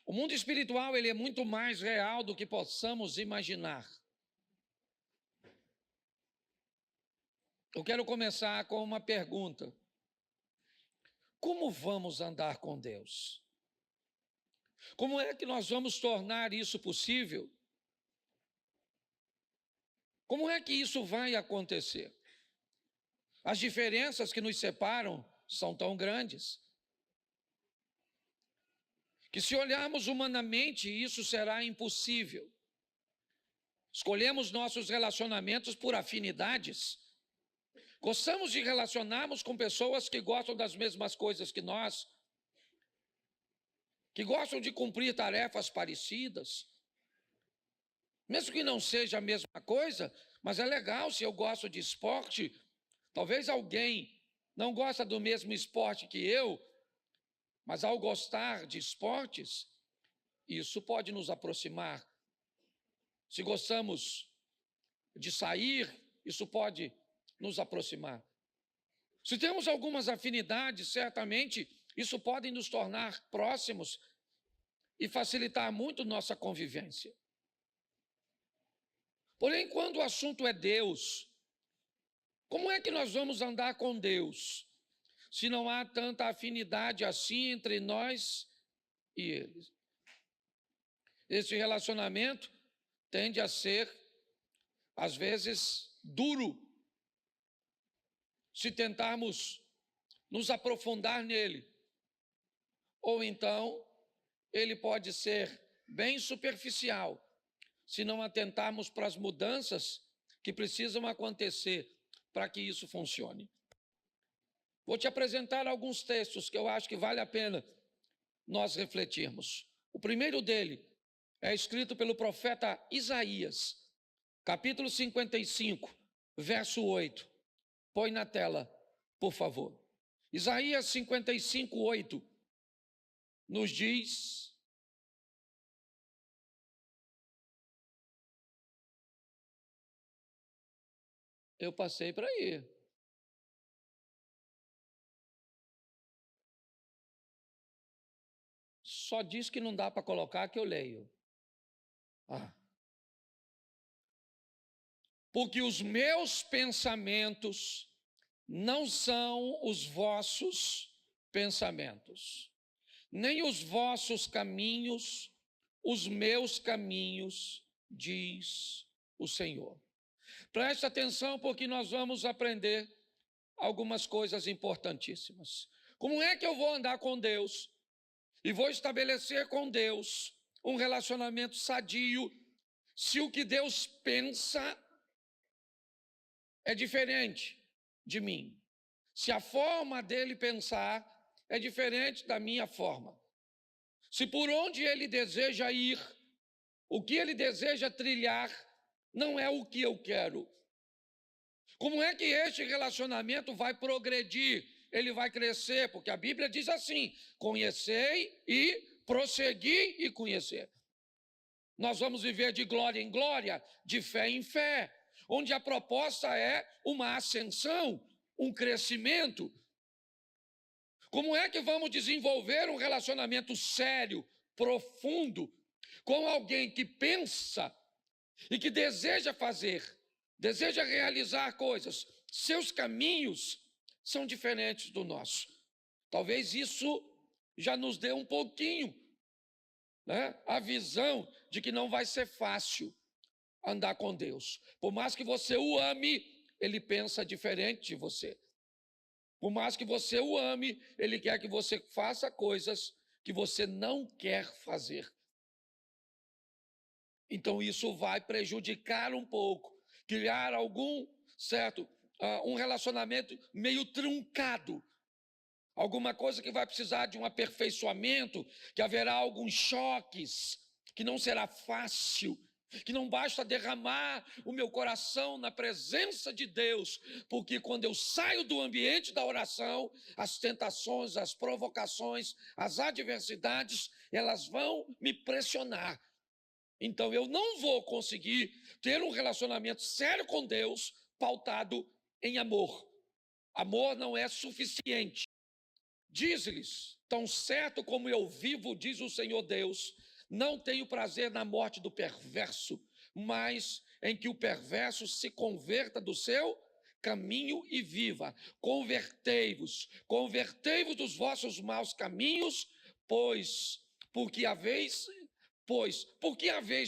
O mundo espiritual, ele é muito mais real do que possamos imaginar. Eu quero começar com uma pergunta. Como vamos andar com Deus? Como é que nós vamos tornar isso possível? Como é que isso vai acontecer? As diferenças que nos separam são tão grandes que, se olharmos humanamente, isso será impossível. Escolhemos nossos relacionamentos por afinidades. Gostamos de relacionarmos com pessoas que gostam das mesmas coisas que nós, que gostam de cumprir tarefas parecidas. Mesmo que não seja a mesma coisa, mas é legal se eu gosto de esporte. Talvez alguém não gosta do mesmo esporte que eu, mas ao gostar de esportes, isso pode nos aproximar. Se gostamos de sair, isso pode nos aproximar. Se temos algumas afinidades, certamente isso pode nos tornar próximos e facilitar muito nossa convivência. Porém, quando o assunto é Deus, como é que nós vamos andar com Deus, se não há tanta afinidade assim entre nós e Ele? Esse relacionamento tende a ser, às vezes, duro, se tentarmos nos aprofundar nele. Ou então, ele pode ser bem superficial, se não atentarmos para as mudanças que precisam acontecer para que isso funcione. Vou te apresentar alguns textos que eu acho que vale a pena nós refletirmos. O primeiro dele é escrito pelo profeta Isaías, capítulo 55, verso 8. Põe na tela, por favor. Isaías 55, 8 nos diz: eu passei para aí. Só diz que não dá para colocar que eu leio. Porque os meus pensamentos não são os vossos pensamentos, nem os vossos caminhos, os meus caminhos, diz o Senhor. Preste atenção, porque nós vamos aprender algumas coisas importantíssimas. Como é que eu vou andar com Deus e vou estabelecer com Deus um relacionamento sadio, se o que Deus pensa é diferente de mim? Se a forma dele pensar é diferente da minha forma? Se por onde ele deseja ir, o que ele deseja trilhar, não é o que eu quero? Como é que este relacionamento vai progredir? Ele vai crescer, porque a Bíblia diz assim: conhecei e prossegui e conhecer. Nós vamos viver de glória em glória, de fé em fé, onde a proposta é uma ascensão, um crescimento. Como é que vamos desenvolver um relacionamento sério, profundo, com alguém que pensa e que deseja fazer, deseja realizar coisas? Seus caminhos são diferentes do nosso. Talvez isso já nos dê um pouquinho, a visão de que não vai ser fácil andar com Deus. Por mais que você o ame, ele pensa diferente de você. Por mais que você o ame, ele quer que você faça coisas que você não quer fazer. Então isso vai prejudicar um pouco, criar um relacionamento meio truncado. Alguma coisa que vai precisar de um aperfeiçoamento, que haverá alguns choques, que não será fácil, que não basta derramar o meu coração na presença de Deus, porque quando eu saio do ambiente da oração, as tentações, as provocações, as adversidades, elas vão me pressionar. Então eu não vou conseguir ter um relacionamento sério com Deus pautado em amor. Amor não é suficiente. Diz-lhes: tão certo como eu vivo, diz o Senhor Deus, não tenho prazer na morte do perverso, mas em que o perverso se converta do seu caminho e viva. Convertei-vos dos vossos maus caminhos, porque haveis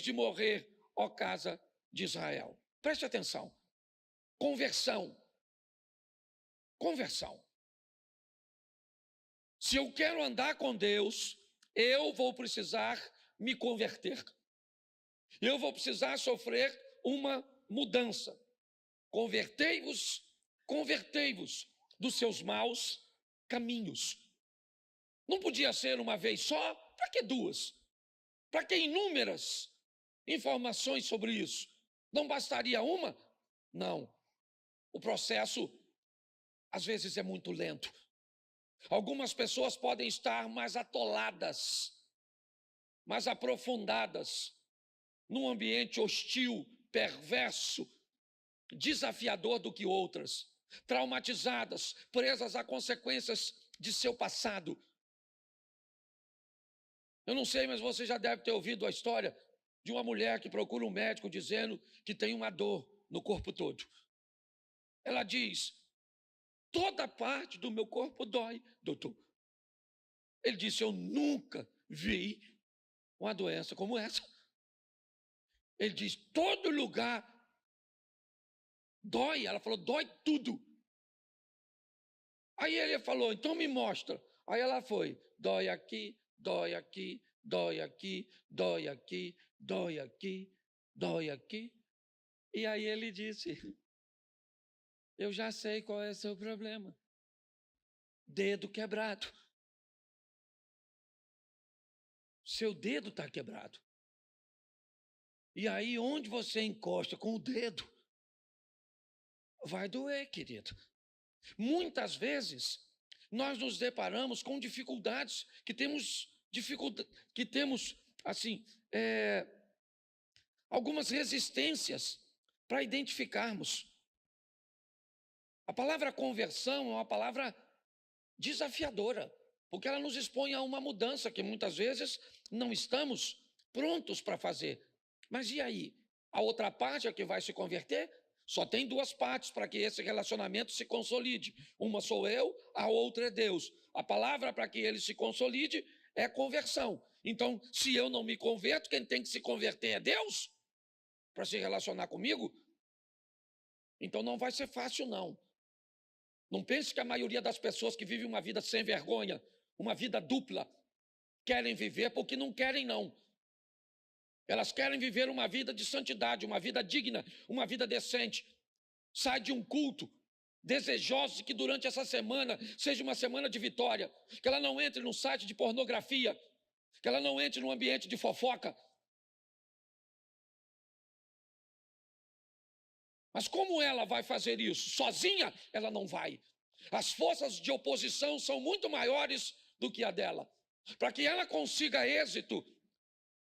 de morrer, ó casa de Israel. Preste atenção. Conversão. Se eu quero andar com Deus, eu vou precisar me converter. Eu vou precisar sofrer uma mudança. Convertei-vos dos seus maus caminhos. Não podia ser uma vez só? Para que duas? Para que inúmeras informações sobre isso? Não bastaria uma? Não. O processo, às vezes, é muito lento. Algumas pessoas podem estar mais atoladas, mais aprofundadas, num ambiente hostil, perverso, desafiador do que outras, traumatizadas, presas a consequências de seu passado. Eu não sei, mas você já deve ter ouvido a história de uma mulher que procura um médico dizendo que tem uma dor no corpo todo. Ela diz: toda parte do meu corpo dói, doutor. Ele disse: eu nunca vi uma doença como essa. Ele diz: todo lugar dói. Ela falou: dói tudo. Aí ele falou: então me mostra. Aí ela foi: dói aqui, dói aqui, dói aqui, dói aqui, dói aqui, dói aqui. E aí ele disse: eu já sei qual é o seu problema. Dedo quebrado. Seu dedo está quebrado. E aí, onde você encosta com o dedo, vai doer, querido. Muitas vezes, nós nos deparamos com dificuldades, algumas resistências para identificarmos. A palavra conversão é uma palavra desafiadora, porque ela nos expõe a uma mudança que muitas vezes não estamos prontos para fazer. Mas e aí? A outra parte é que vai se converter? Só tem duas partes para que esse relacionamento se consolide. Uma sou eu, a outra é Deus. A palavra para que ele se consolide é conversão. Então, se eu não me converto, quem tem que se converter é Deus para se relacionar comigo? Então não vai ser fácil, não. Não pense que a maioria das pessoas que vivem uma vida sem vergonha, uma vida dupla, querem viver porque não querem, não. Elas querem viver uma vida de santidade, uma vida digna, uma vida decente. Sai de um culto, desejosos de que durante essa semana seja uma semana de vitória, que ela não entre num site de pornografia, que ela não entre num ambiente de fofoca. Mas como ela vai fazer isso? Sozinha, ela não vai. As forças de oposição são muito maiores do que a dela. Para que ela consiga êxito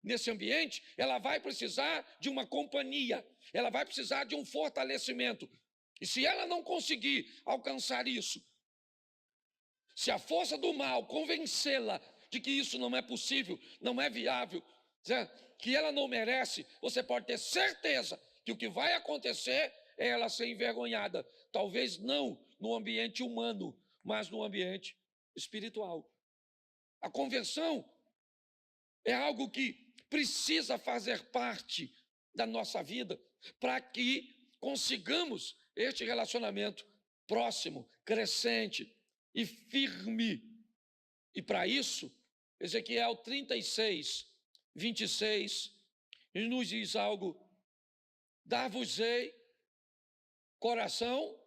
nesse ambiente, ela vai precisar de uma companhia, ela vai precisar de um fortalecimento. E se ela não conseguir alcançar isso, se a força do mal convencê-la de que isso não é possível, não é viável, que ela não merece, você pode ter certeza que o que vai acontecer é ela ser envergonhada. Talvez não no ambiente humano, mas no ambiente espiritual. A conversão é algo que precisa fazer parte da nossa vida para que consigamos este relacionamento próximo, crescente e firme. E para isso, Ezequiel 36, 26, nos diz algo: dar-vos-ei coração,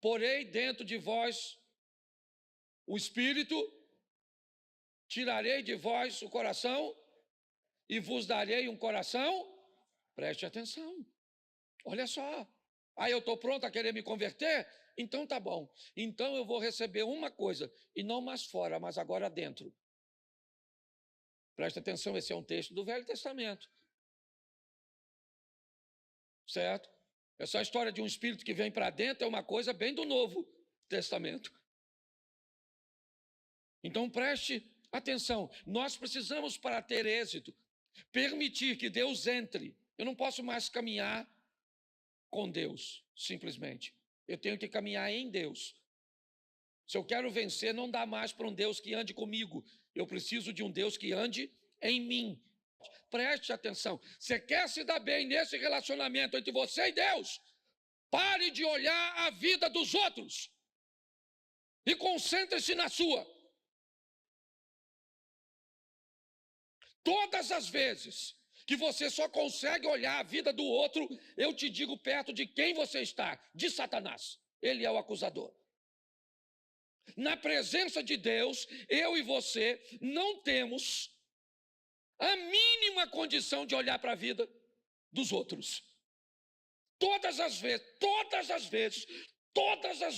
porei dentro de vós o espírito, tirarei de vós o coração e vos darei um coração. Preste atenção. Olha só. Aí eu estou pronto a querer me converter? Então tá bom. Então eu vou receber uma coisa, e não mais fora, mas agora dentro. Preste atenção, esse é um texto do Velho Testamento. Certo? Essa história de um espírito que vem para dentro é uma coisa bem do Novo Testamento. Então preste atenção, nós precisamos, para ter êxito, permitir que Deus entre. Eu não posso mais caminhar com Deus, simplesmente. Eu tenho que caminhar em Deus. Se eu quero vencer, não dá mais para um Deus que ande comigo. Eu preciso de um Deus que ande em mim. Preste atenção. Você quer se dar bem nesse relacionamento entre você e Deus? Pare de olhar a vida dos outros e concentre-se na sua. Todas as vezes que você só consegue olhar a vida do outro, eu te digo perto de quem você está, de Satanás. Ele é o acusador. Na presença de Deus, eu e você não temos a mínima condição de olhar para a vida dos outros. Todas as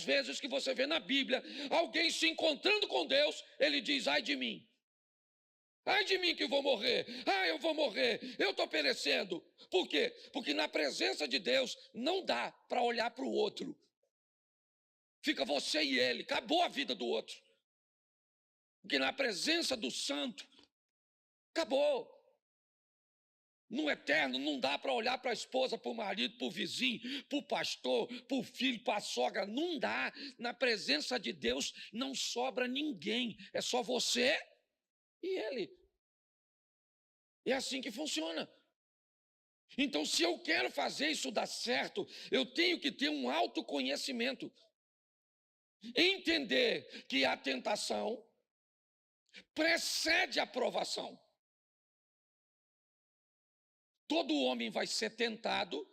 vezes que você vê na Bíblia alguém se encontrando com Deus, ele diz: ai de mim. Ai de mim que eu vou morrer. Eu vou morrer. Eu estou perecendo. Por quê? Porque na presença de Deus não dá para olhar para o outro. Fica você e ele. Acabou a vida do outro. Porque na presença do santo, acabou. No eterno não dá para olhar para a esposa, para o marido, para o vizinho, para o pastor, para o filho, para a sogra. Não dá. Na presença de Deus não sobra ninguém. É só você e ele. É assim que funciona. Então, se eu quero fazer isso dar certo, eu tenho que ter um autoconhecimento. Entender que a tentação precede a provação. Todo homem vai ser tentado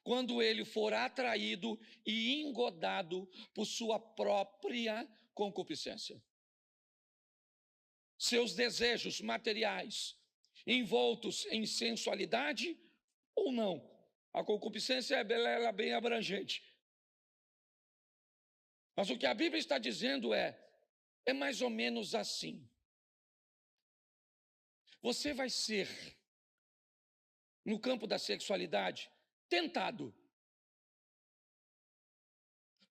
quando ele for atraído e engodado por sua própria concupiscência. Seus desejos materiais envoltos em sensualidade ou não. A concupiscência é bem abrangente. Mas o que a Bíblia está dizendo é mais ou menos assim. Você vai ser, no campo da sexualidade, tentado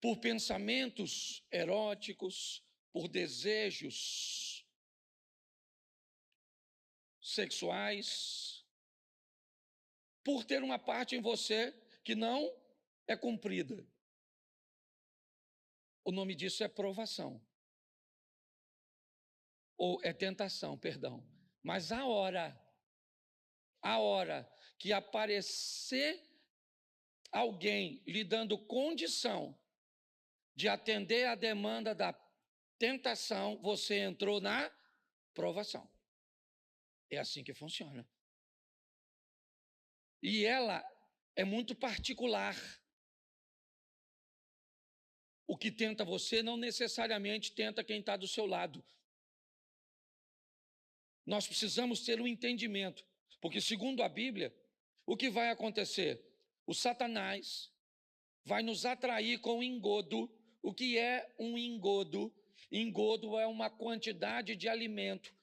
por pensamentos eróticos, por desejos sexuais, por ter uma parte em você que não é cumprida. O nome disso é provação. Ou é tentação, perdão. Mas a hora que aparecer alguém lhe dando condição de atender a demanda da tentação, você entrou na provação. É assim que funciona. E ela é muito particular. O que tenta você não necessariamente tenta quem está do seu lado. Nós precisamos ter um entendimento, porque segundo a Bíblia, o que vai acontecer? O Satanás vai nos atrair com engodo. O que é um engodo? Engodo é uma quantidade de alimento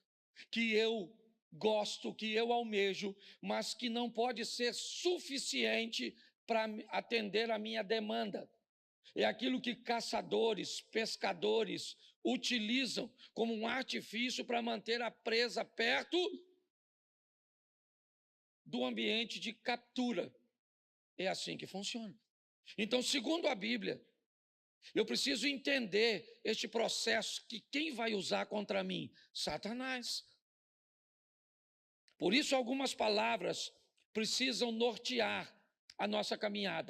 que eu gosto, que eu almejo, mas que não pode ser suficiente para atender a minha demanda. É aquilo que caçadores, pescadores utilizam como um artifício para manter a presa perto do ambiente de captura. É assim que funciona. Então, segundo a Bíblia, eu preciso entender este processo que quem vai usar contra mim? Satanás. Por isso, algumas palavras precisam nortear a nossa caminhada.